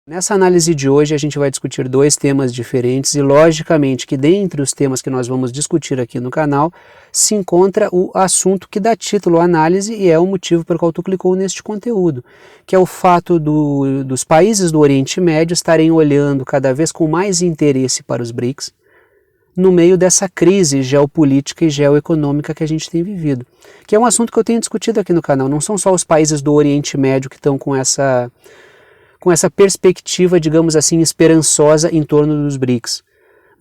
Nessa análise de hoje a gente vai discutir dois temas diferentes e logicamente que dentre os temas que nós vamos discutir aqui no canal se encontra o assunto que dá título à análise e é o motivo pelo qual tu clicou neste conteúdo, que é o fato dos países do Oriente Médio estarem olhando cada vez com mais interesse para os BRICS no meio dessa crise geopolítica e geoeconômica que a gente tem vivido, que é um assunto que eu tenho discutido aqui no canal. Não são só os países do Oriente Médio que estão com essa perspectiva, digamos assim, esperançosa em torno dos BRICS,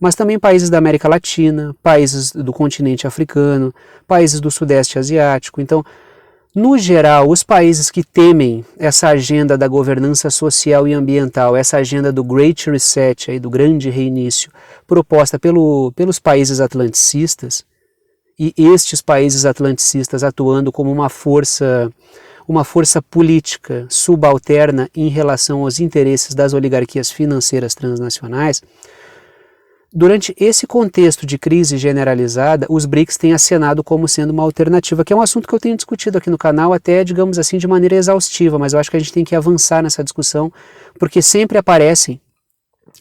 mas também países da América Latina, países do continente africano, países do Sudeste Asiático. Então, no geral, os países que temem essa agenda da governança social e ambiental, essa agenda do Great Reset, aí, do grande reinício, proposta pelos países atlanticistas, e estes países atlanticistas atuando como uma força política subalterna em relação aos interesses das oligarquias financeiras transnacionais, durante esse contexto de crise generalizada, os BRICS têm acenado como sendo uma alternativa, que é um assunto que eu tenho discutido aqui no canal até, digamos assim, de maneira exaustiva, mas eu acho que a gente tem que avançar nessa discussão, porque sempre aparecem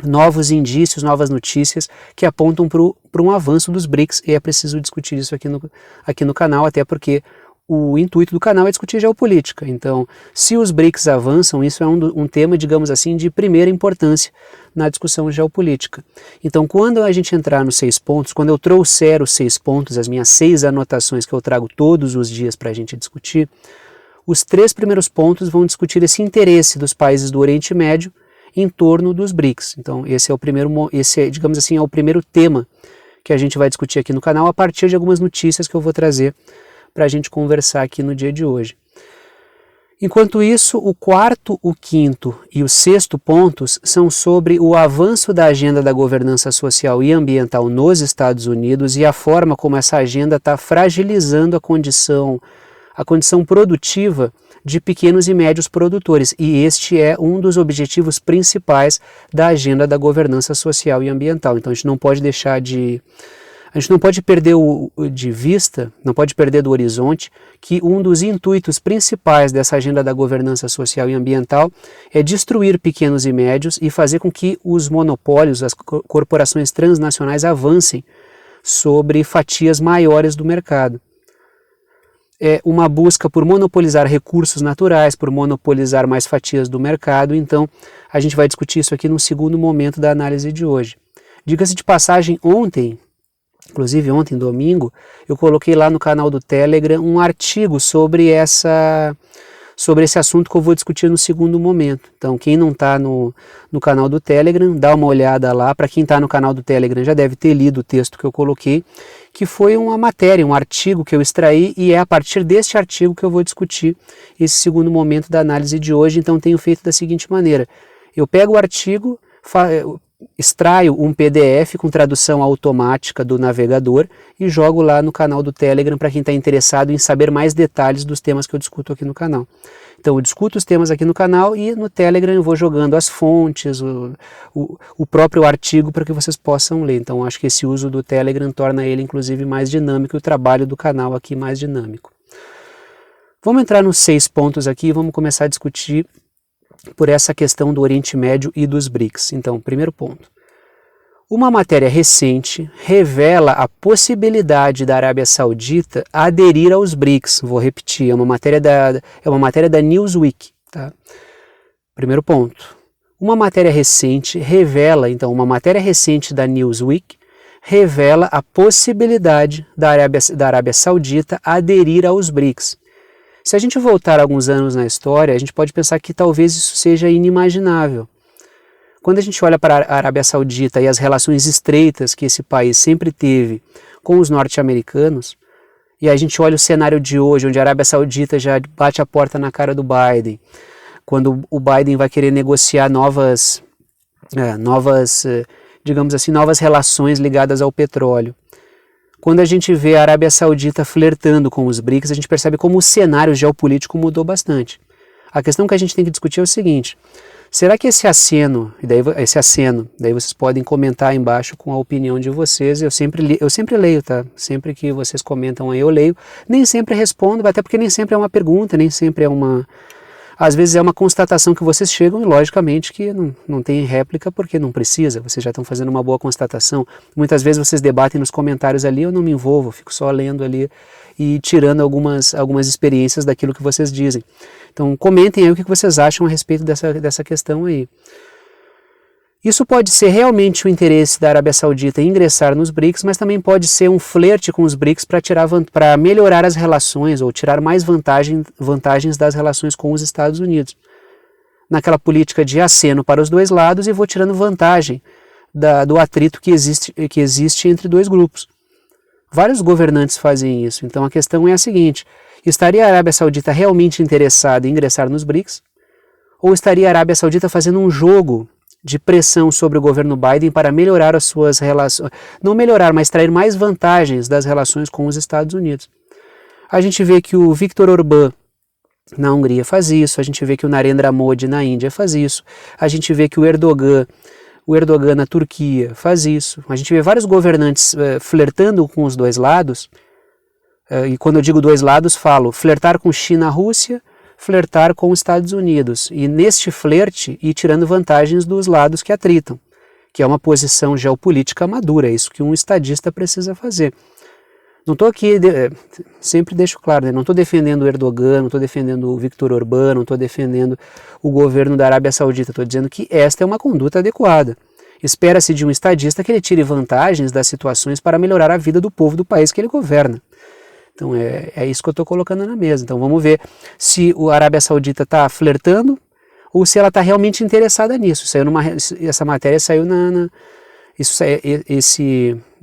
novos indícios, novas notícias que apontam para um avanço dos BRICS, e é preciso discutir isso aqui no canal, até porque o intuito do canal é discutir geopolítica. Então, se os BRICS avançam, isso é um tema, digamos assim, de primeira importância na discussão geopolítica. Então, quando a gente entrar nos 6 pontos, quando eu trouxer os 6 pontos, as minhas 6 anotações que eu trago todos os dias para a gente discutir, os 3 primeiros pontos vão discutir esse interesse dos países do Oriente Médio em torno dos BRICS. Então, digamos assim, é o primeiro tema que a gente vai discutir aqui no canal a partir de algumas notícias que eu vou trazer para a gente conversar aqui no dia de hoje. Enquanto isso, o 4º, o 5º e o 6º pontos são sobre o avanço da agenda da governança social e ambiental nos Estados Unidos e a forma como essa agenda está fragilizando a condição produtiva de pequenos e médios produtores, e este é um dos objetivos principais da agenda da governança social e ambiental. Então a gente não pode perder de vista, não pode perder do horizonte, que um dos intuitos principais dessa agenda da governança social e ambiental é destruir pequenos e médios e fazer com que os monopólios, as corporações transnacionais avancem sobre fatias maiores do mercado. É uma busca por monopolizar recursos naturais, por monopolizar mais fatias do mercado. Então a gente vai discutir isso aqui no segundo momento da análise de hoje. Diga-se de passagem, inclusive ontem, domingo, eu coloquei lá no canal do Telegram um artigo sobre esse assunto que eu vou discutir no segundo momento. Então, quem não está no canal do Telegram, dá uma olhada lá. Para quem está no canal do Telegram já deve ter lido o texto que eu coloquei, que foi uma matéria, um artigo que eu extraí, e é a partir deste artigo que eu vou discutir esse segundo momento da análise de hoje. Então, tenho feito da seguinte maneira: eu pego o artigo, extraio um PDF com tradução automática do navegador e jogo lá no canal do Telegram para quem está interessado em saber mais detalhes dos temas que eu discuto aqui no canal. Então eu discuto os temas aqui no canal e no Telegram eu vou jogando as fontes, o próprio artigo para que vocês possam ler. Então acho que esse uso do Telegram torna ele inclusive mais dinâmico e o trabalho do canal aqui mais dinâmico. Vamos entrar nos 6 pontos aqui e vamos começar a discutir por essa questão do Oriente Médio e dos BRICS. Então, primeiro ponto. Uma matéria recente revela a possibilidade da Arábia Saudita aderir aos BRICS. Vou repetir, é uma matéria da Newsweek. Tá? Primeiro ponto. Uma matéria recente da Newsweek revela a possibilidade da Arábia Saudita aderir aos BRICS. Se a gente voltar alguns anos na história, a gente pode pensar que talvez isso seja inimaginável. Quando a gente olha para a Arábia Saudita e as relações estreitas que esse país sempre teve com os norte-americanos, e a gente olha o cenário de hoje, onde a Arábia Saudita já bate a porta na cara do Biden, quando o Biden vai querer negociar novas relações ligadas ao petróleo. Quando a gente vê a Arábia Saudita flertando com os BRICS, a gente percebe como o cenário geopolítico mudou bastante. A questão que a gente tem que discutir é o seguinte: será que esse aceno, daí vocês podem comentar aí embaixo com a opinião de vocês, eu sempre leio, tá? Sempre que vocês comentam aí eu leio, nem sempre respondo, até porque nem sempre é uma pergunta, nem sempre é Às vezes é uma constatação que vocês chegam e logicamente que não tem réplica porque não precisa, vocês já estão fazendo uma boa constatação. Muitas vezes vocês debatem nos comentários ali, eu não me envolvo, fico só lendo ali e tirando algumas experiências daquilo que vocês dizem. Então comentem aí o que vocês acham a respeito dessa questão aí. Isso pode ser realmente o interesse da Arábia Saudita em ingressar nos BRICS, mas também pode ser um flerte com os BRICS para melhorar as relações ou tirar mais vantagens das relações com os Estados Unidos. Naquela política de aceno para os dois lados e vou tirando vantagem do atrito que existe entre dois grupos. Vários governantes fazem isso, então a questão é a seguinte: estaria a Arábia Saudita realmente interessada em ingressar nos BRICS? Ou estaria a Arábia Saudita fazendo um jogo de pressão sobre o governo Biden para melhorar as suas relações, não melhorar, mas trair mais vantagens das relações com os Estados Unidos? A gente vê que o Viktor Orbán na Hungria faz isso, a gente vê que o Narendra Modi na Índia faz isso, a gente vê que o Erdogan na Turquia faz isso, a gente vê vários governantes flertando com os dois lados, e quando eu digo dois lados, falo flertar com China, Rússia, flertar com os Estados Unidos, e neste flerte ir tirando vantagens dos lados que atritam, que é uma posição geopolítica madura, é isso que um estadista precisa fazer. Não estou aqui, sempre deixo claro, né? Não estou defendendo o Erdogan, não estou defendendo o Viktor Orbán, não estou defendendo o governo da Arábia Saudita, estou dizendo que esta é uma conduta adequada. Espera-se de um estadista que ele tire vantagens das situações para melhorar a vida do povo do país que ele governa. Então é isso que eu estou colocando na mesa. Então vamos ver se a Arábia Saudita está flertando ou se ela está realmente interessada nisso. Essa matéria saiu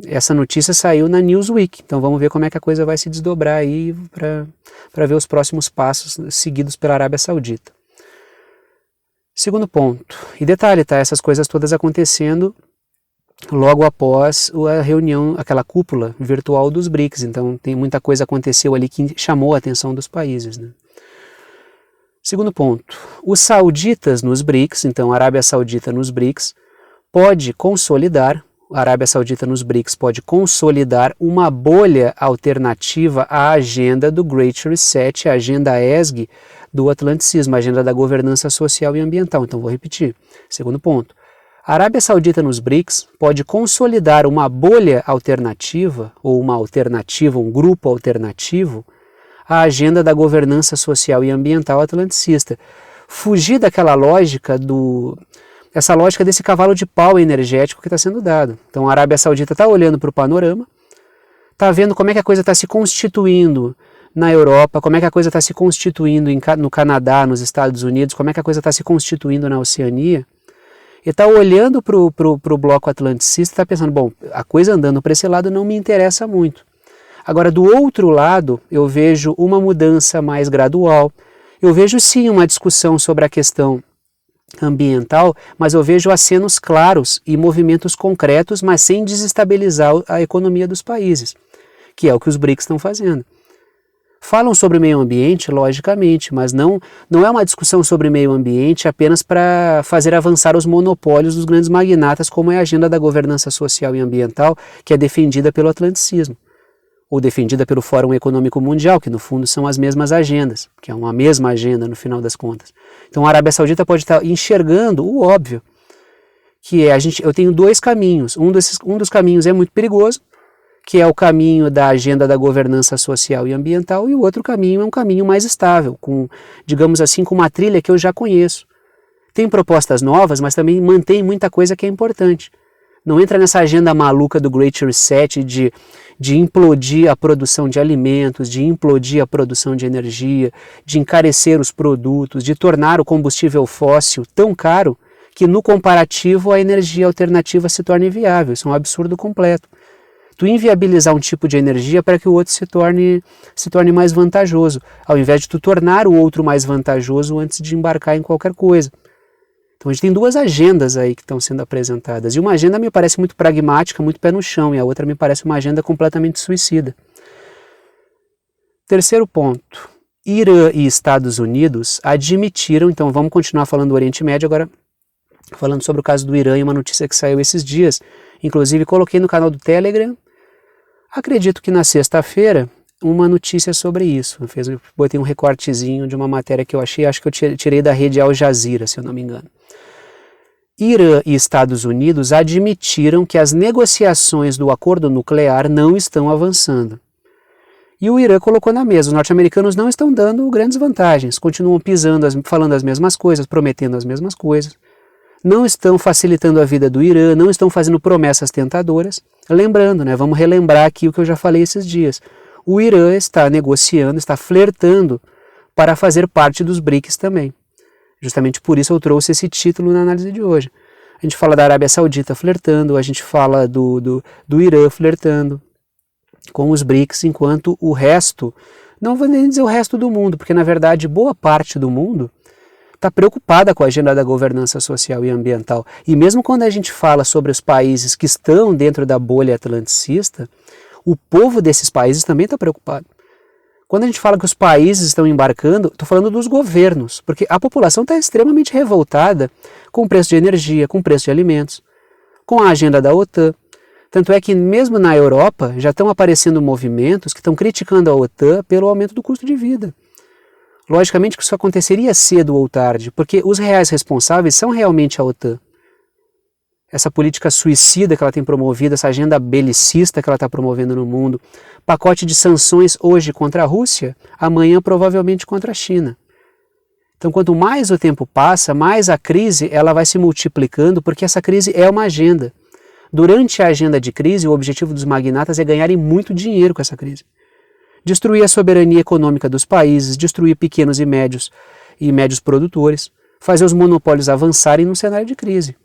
essa notícia saiu na Newsweek. Então vamos ver como é que a coisa vai se desdobrar aí para ver os próximos passos seguidos pela Arábia Saudita. Segundo ponto, e detalhe, tá? Essas coisas todas acontecendo logo após a reunião, aquela cúpula virtual dos BRICS, então tem muita coisa aconteceu ali que chamou a atenção dos países, né? Segundo ponto, os sauditas nos BRICS, então a Arábia Saudita nos BRICS, a Arábia Saudita nos BRICS pode consolidar uma bolha alternativa à agenda do Great Reset, a agenda ESG do atlanticismo, a agenda da governança social e ambiental. Então vou repetir, segundo ponto. A Arábia Saudita nos BRICS pode consolidar uma bolha alternativa, ou um grupo alternativo, à agenda da governança social e ambiental atlanticista. Fugir daquela lógica essa lógica desse cavalo de pau energético que está sendo dado. Então a Arábia Saudita está olhando para o panorama, está vendo como é que a coisa está se constituindo na Europa, como é que a coisa está se constituindo no Canadá, nos Estados Unidos, como é que a coisa está se constituindo na Oceania, e está olhando para o bloco atlanticista e está pensando, bom, a coisa andando para esse lado não me interessa muito. Agora, do outro lado, eu vejo uma mudança mais gradual, eu vejo sim uma discussão sobre a questão ambiental, mas eu vejo acenos claros e movimentos concretos, mas sem desestabilizar a economia dos países, que é o que os BRICS estão fazendo. Falam sobre meio ambiente, logicamente, mas não é uma discussão sobre meio ambiente apenas para fazer avançar os monopólios dos grandes magnatas, como é a agenda da governança social e ambiental, que é defendida pelo atlanticismo, ou defendida pelo Fórum Econômico Mundial, que no fundo são as mesmas agendas, que é uma mesma agenda no final das contas. Então a Arábia Saudita pode estar enxergando o óbvio, que é eu tenho dois caminhos, um dos caminhos é muito perigoso, que é o caminho da agenda da governança social e ambiental, e o outro caminho é um caminho mais estável, digamos assim, com uma trilha que eu já conheço. Tem propostas novas, mas também mantém muita coisa que é importante. Não entra nessa agenda maluca do Great Reset de implodir a produção de alimentos, de implodir a produção de energia, de encarecer os produtos, de tornar o combustível fóssil tão caro que no comparativo a energia alternativa se torne viável. Isso é um absurdo completo. Tu inviabilizar um tipo de energia para que o outro se torne mais vantajoso, ao invés de tu tornar o outro mais vantajoso antes de embarcar em qualquer coisa. Então a gente tem duas agendas aí que estão sendo apresentadas, e uma agenda me parece muito pragmática, muito pé no chão, e a outra me parece uma agenda completamente suicida. Terceiro ponto, Irã e Estados Unidos admitiram, então vamos continuar falando do Oriente Médio agora, falando sobre o caso do Irã e uma notícia que saiu esses dias, inclusive coloquei no canal do Telegram. Acredito que na sexta-feira uma notícia sobre isso. Botei um recortezinho de uma matéria que eu achei, acho que eu tirei da rede Al Jazeera, se eu não me engano. Irã e Estados Unidos admitiram que as negociações do acordo nuclear não estão avançando. E o Irã colocou na mesa, os norte-americanos não estão dando grandes vantagens, continuam pisando, falando as mesmas coisas, prometendo as mesmas coisas, não estão facilitando a vida do Irã, não estão fazendo promessas tentadoras. Lembrando, né, vamos relembrar aqui o que eu já falei esses dias, o Irã está negociando, está flertando para fazer parte dos BRICS também. Justamente por isso eu trouxe esse título na análise de hoje. A gente fala da Arábia Saudita flertando, a gente fala do Irã flertando com os BRICS, enquanto o resto, não vou nem dizer o resto do mundo, porque na verdade boa parte do mundo está preocupada com a agenda da governança social e ambiental. E mesmo quando a gente fala sobre os países que estão dentro da bolha atlanticista, o povo desses países também está preocupado. Quando a gente fala que os países estão embarcando, estou falando dos governos, porque a população está extremamente revoltada com o preço de energia, com o preço de alimentos, com a agenda da OTAN. Tanto é que mesmo na Europa já estão aparecendo movimentos que estão criticando a OTAN pelo aumento do custo de vida. Logicamente que isso aconteceria cedo ou tarde, porque os reais responsáveis são realmente a OTAN. Essa política suicida que ela tem promovido, essa agenda belicista que ela está promovendo no mundo, pacote de sanções hoje contra a Rússia, amanhã provavelmente contra a China. Então, quanto mais o tempo passa, mais a crise ela vai se multiplicando, porque essa crise é uma agenda. Durante a agenda de crise, o objetivo dos magnatas é ganharem muito dinheiro com essa crise. Destruir a soberania econômica dos países, destruir pequenos e médios produtores, fazer os monopólios avançarem num cenário de crise.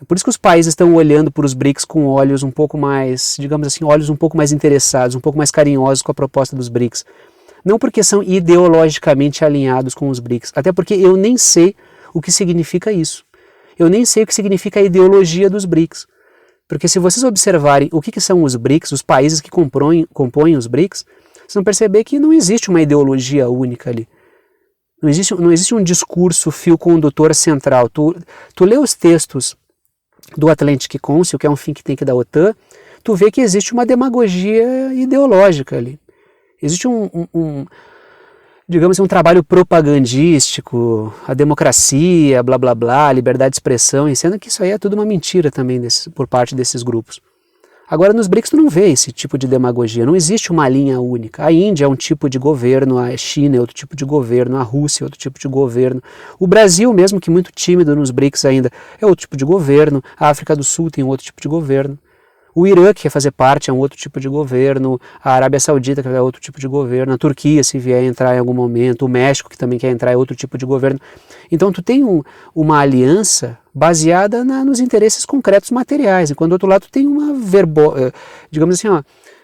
Por isso que os países estão olhando para os BRICS com olhos um pouco mais, digamos assim, olhos um pouco mais interessados, um pouco mais carinhosos com a proposta dos BRICS. Não porque são ideologicamente alinhados com os BRICS, até porque eu nem sei o que significa isso. Eu nem sei o que significa a ideologia dos BRICS. Porque se vocês observarem o que são os BRICS, os países que compõem os BRICS, vocês vão perceber que não existe uma ideologia única ali. Não existe um discurso fio condutor central. Tu lê os textos do Atlantic Council, que é um think tank da OTAN, tu vê que existe uma demagogia ideológica ali. Existe digamos assim, um trabalho propagandístico, a democracia, blá blá blá, liberdade de expressão, e sendo que isso aí é tudo uma mentira também por parte desses grupos. Agora nos BRICS tu não vê esse tipo de demagogia, não existe uma linha única. A Índia é um tipo de governo, a China é outro tipo de governo, a Rússia é outro tipo de governo. O Brasil, mesmo que muito tímido nos BRICS ainda, é outro tipo de governo. A África do Sul tem outro tipo de governo. O Irã, que quer fazer parte, é um outro tipo de governo. A Arábia Saudita, que é outro tipo de governo. A Turquia, se vier entrar em algum momento. O México, que também quer entrar, é outro tipo de governo. Então tu tem uma aliança baseada nos interesses concretos materiais. Enquanto do outro lado tu tem digamos assim,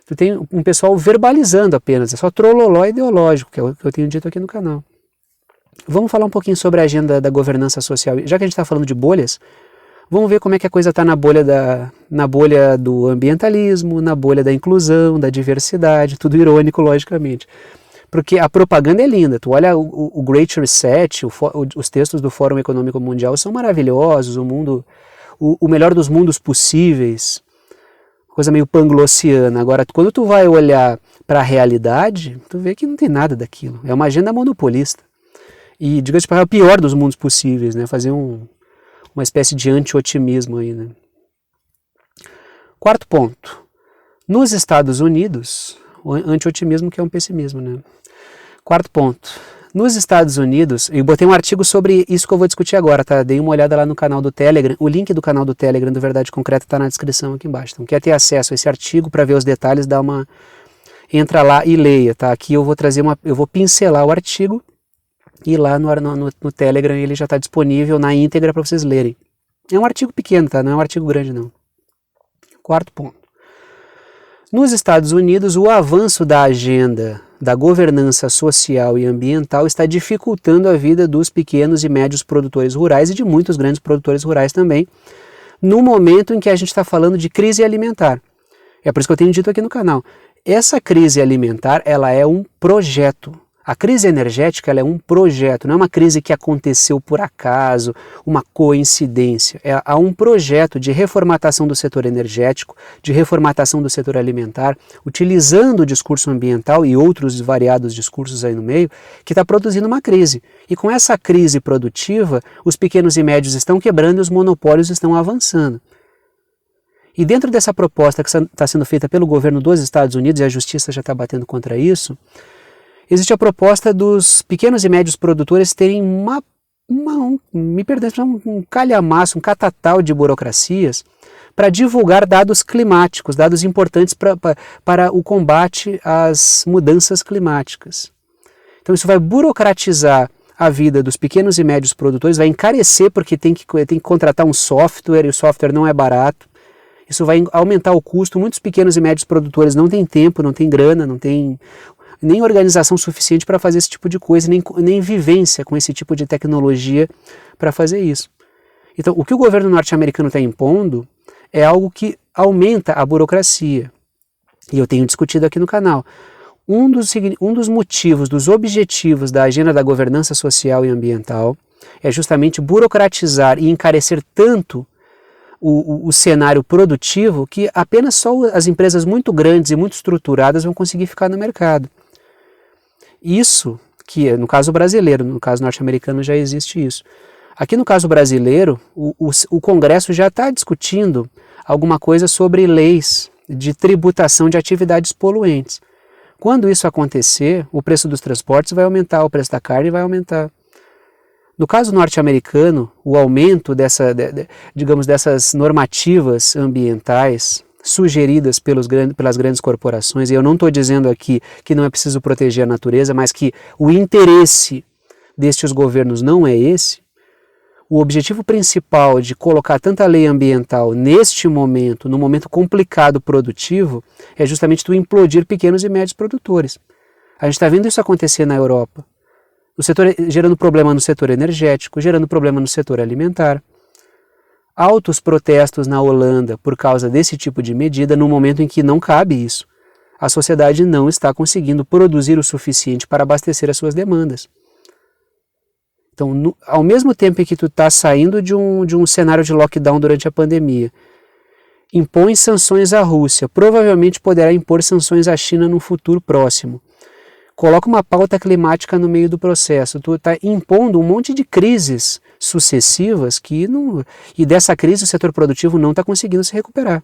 tu tem um pessoal verbalizando apenas. É só trololó ideológico, que é o que eu tenho dito aqui no canal. Vamos falar um pouquinho sobre a agenda da governança social. Já que a gente está falando de bolhas, vamos ver como é que a coisa está na bolha do ambientalismo, na bolha da inclusão, da diversidade, tudo irônico, logicamente. Porque a propaganda é linda, tu olha o Great Reset, os textos do Fórum Econômico Mundial são maravilhosos, o melhor dos mundos possíveis, coisa meio panglossiana. Agora, quando tu vai olhar para a realidade, tu vê que não tem nada daquilo, é uma agenda monopolista. E, diga-se de passagem, é o pior dos mundos possíveis, né? Fazer uma espécie de anti-otimismo aí, né? Quarto ponto. Nos Estados Unidos, o anti-otimismo que é um pessimismo, né? Quarto ponto. Nos Estados Unidos, eu botei um artigo sobre isso que eu vou discutir agora, tá? Dei uma olhada lá no canal do Telegram. O link do canal do Telegram do Verdade Concreta está na descrição aqui embaixo. Então, quer ter acesso a esse artigo para ver os detalhes, entra lá e leia, tá? Aqui eu vou pincelar o artigo e lá no Telegram ele já está disponível na íntegra para vocês lerem. É um artigo pequeno, tá? Não é um artigo grande, não. Quarto ponto. Nos Estados Unidos, o avanço da agenda da governança social e ambiental está dificultando a vida dos pequenos e médios produtores rurais e de muitos grandes produtores rurais também, no momento em que a gente está falando de crise alimentar. É por isso que eu tenho dito aqui no canal. Essa crise alimentar, ela é um projeto. A crise energética ela é um projeto, não é uma crise que aconteceu por acaso, uma coincidência. Há um projeto de reformatação do setor energético, de reformatação do setor alimentar, utilizando o discurso ambiental e outros variados discursos aí no meio, que está produzindo uma crise. E com essa crise produtiva, os pequenos e médios estão quebrando e os monopólios estão avançando. E dentro dessa proposta que está sendo feita pelo governo dos Estados Unidos, e a justiça já está batendo contra isso, existe a proposta dos pequenos e médios produtores terem um calhamaço, um catatal de burocracias para divulgar dados climáticos, dados importantes para o combate às mudanças climáticas. Então isso vai burocratizar a vida dos pequenos e médios produtores, vai encarecer porque tem que contratar um software e o software não é barato. Isso vai aumentar o custo. Muitos pequenos e médios produtores não têm tempo, não têm grana, não têm nem organização suficiente para fazer esse tipo de coisa, nem vivência com esse tipo de tecnologia para fazer isso. Então, o que o governo norte-americano está impondo é algo que aumenta a burocracia. E eu tenho discutido aqui no canal. Um dos motivos, dos objetivos da agenda da governança social e ambiental é justamente burocratizar e encarecer tanto o cenário produtivo que apenas só as empresas muito grandes e muito estruturadas vão conseguir ficar no mercado. Isso, que no caso brasileiro, no caso norte-americano já existe isso. Aqui no caso brasileiro, o Congresso já está discutindo alguma coisa sobre leis de tributação de atividades poluentes. Quando isso acontecer, o preço dos transportes vai aumentar, o preço da carne vai aumentar. No caso norte-americano, o aumento dessas normativas ambientais sugeridas pelas grandes corporações, e eu não estou dizendo aqui que não é preciso proteger a natureza, mas que o interesse destes governos não é esse, o objetivo principal de colocar tanta lei ambiental neste momento, num momento complicado produtivo, é justamente tu implodir pequenos e médios produtores. A gente está vendo isso acontecer na Europa, gerando problema no setor energético, gerando problema no setor alimentar. Altos protestos na Holanda por causa desse tipo de medida, no momento em que não cabe isso. A sociedade não está conseguindo produzir o suficiente para abastecer as suas demandas. Então, ao mesmo tempo em que tu está saindo de um cenário de lockdown durante a pandemia, impõe sanções à Rússia, provavelmente poderá impor sanções à China no futuro próximo. Coloca uma pauta climática no meio do processo, tu está impondo um monte de crises sucessivas e dessa crise o setor produtivo não está conseguindo se recuperar.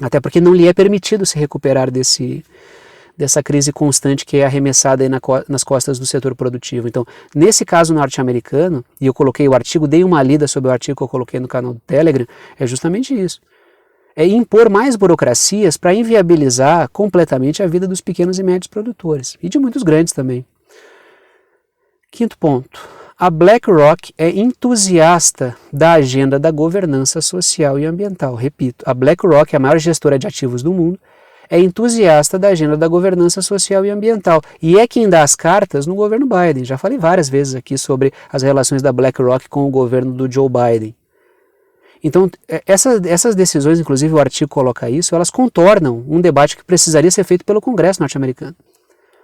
Até porque não lhe é permitido se recuperar dessa crise constante que é arremessada aí nas costas do setor produtivo. Então, nesse caso norte-americano, e eu coloquei o artigo, dei uma lida sobre o artigo que eu coloquei no canal do Telegram, é justamente isso. É impor mais burocracias para inviabilizar completamente a vida dos pequenos e médios produtores, e de muitos grandes também. Quinto ponto. A BlackRock é entusiasta da agenda da governança social e ambiental. Repito, a BlackRock, a maior gestora de ativos do mundo, é entusiasta da agenda da governança social e ambiental. E é quem dá as cartas no governo Biden. Já falei várias vezes aqui sobre as relações da BlackRock com o governo do Joe Biden. Então, essas decisões, inclusive o artigo coloca isso, elas contornam um debate que precisaria ser feito pelo Congresso norte-americano.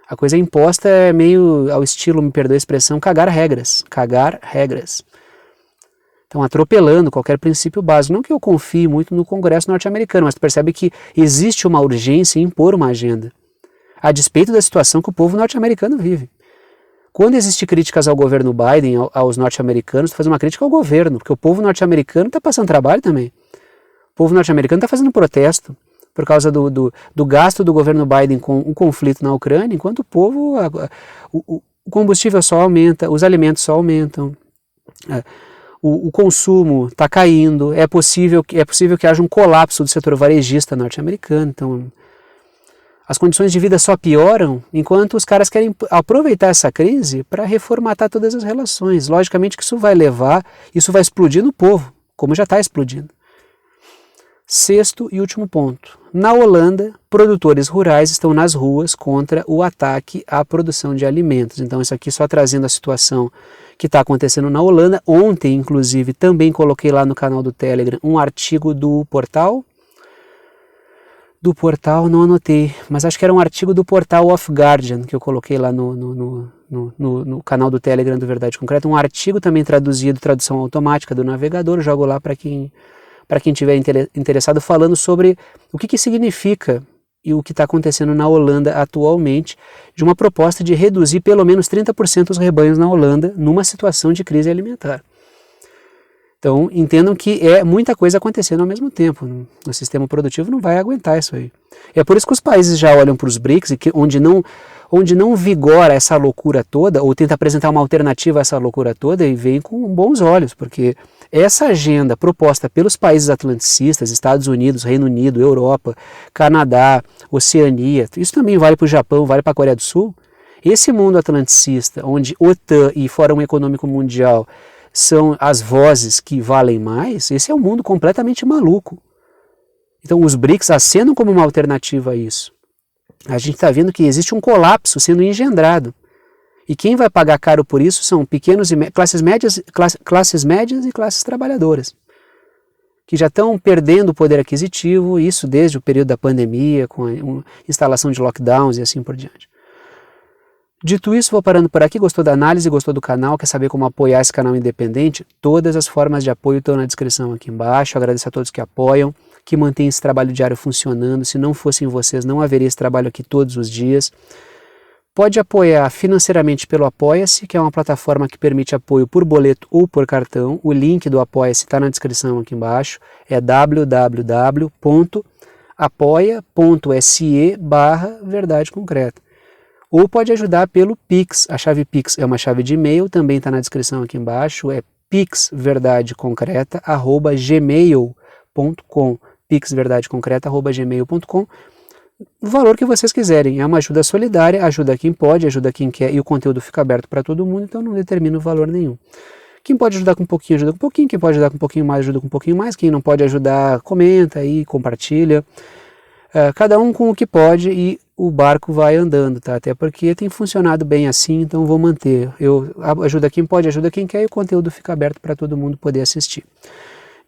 A coisa imposta é meio ao estilo, me perdoe a expressão, cagar regras. Cagar regras. Então, atropelando qualquer princípio básico. Não que eu confie muito no Congresso norte-americano, mas tu percebe que existe uma urgência em impor uma agenda, a despeito da situação que o povo norte-americano vive. Quando existem críticas ao governo Biden, aos norte-americanos, tu faz uma crítica ao governo, porque o povo norte-americano está passando trabalho também. O povo norte-americano está fazendo protesto por causa do gasto do governo Biden com o conflito na Ucrânia, enquanto o povo, o combustível só aumenta, os alimentos só aumentam. O consumo está caindo, é possível que haja um colapso do setor varejista norte-americano. Então, as condições de vida só pioram enquanto os caras querem aproveitar essa crise para reformatar todas as relações. Logicamente que isso vai explodir no povo, como já está explodindo. Sexto e último ponto. Na Holanda, produtores rurais estão nas ruas contra o ataque à produção de alimentos. Então isso aqui só trazendo a situação que está acontecendo na Holanda. Ontem, inclusive, também coloquei lá no canal do Telegram um artigo do portal Do portal não anotei, mas acho que era um artigo do portal Off Guardian, que eu coloquei lá no canal do Telegram do Verdade Concreta, um artigo também traduzido, tradução automática do navegador, jogo lá para quem tiver interessado, falando sobre o que significa e o que está acontecendo na Holanda atualmente, de uma proposta de reduzir pelo menos 30% os rebanhos na Holanda numa situação de crise alimentar. Então, entendam que é muita coisa acontecendo ao mesmo tempo. O sistema produtivo não vai aguentar isso aí. É por isso que os países já olham para os BRICS, e onde não vigora essa loucura toda, ou tenta apresentar uma alternativa a essa loucura toda, e vem com bons olhos, porque essa agenda proposta pelos países atlanticistas, Estados Unidos, Reino Unido, Europa, Canadá, Oceania, isso também vale para o Japão, vale para a Coreia do Sul. Esse mundo atlanticista, onde OTAN e Fórum Econômico Mundial são as vozes que valem mais, esse é um mundo completamente maluco. Então os BRICS acenam como uma alternativa a isso. A gente está vendo que existe um colapso sendo engendrado. E quem vai pagar caro por isso são classes médias e classes trabalhadoras, que já estão perdendo o poder aquisitivo, isso desde o período da pandemia, com a instalação de lockdowns e assim por diante. Dito isso, vou parando por aqui. Gostou da análise, gostou do canal, quer saber como apoiar esse canal independente? Todas as formas de apoio estão na descrição aqui embaixo. Agradeço a todos que apoiam, que mantêm esse trabalho diário funcionando. Se não fossem vocês, não haveria esse trabalho aqui todos os dias. Pode apoiar financeiramente pelo Apoia-se, que é uma plataforma que permite apoio por boleto ou por cartão. O link do Apoia-se está na descrição aqui embaixo. É www.apoia.se/Verdade Concreta. Ou pode ajudar pelo Pix. A chave Pix é uma chave de e-mail, também está na descrição aqui embaixo, é pixverdadeconcreta@gmail.com, pixverdadeconcreta@gmail.com. O valor que vocês quiserem, é uma ajuda solidária, ajuda quem pode, ajuda quem quer, e o conteúdo fica aberto para todo mundo, então não determina o valor nenhum. Quem pode ajudar com um pouquinho, ajuda com um pouquinho, quem pode ajudar com um pouquinho mais, ajuda com um pouquinho mais, quem não pode ajudar, comenta aí, compartilha. Cada um com o que pode e o barco vai andando, tá? Até porque tem funcionado bem assim, então vou manter. Eu ajuda quem pode, ajuda quem quer, e o conteúdo fica aberto para todo mundo poder assistir.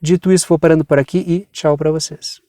Dito isso, vou parando por aqui e tchau para vocês.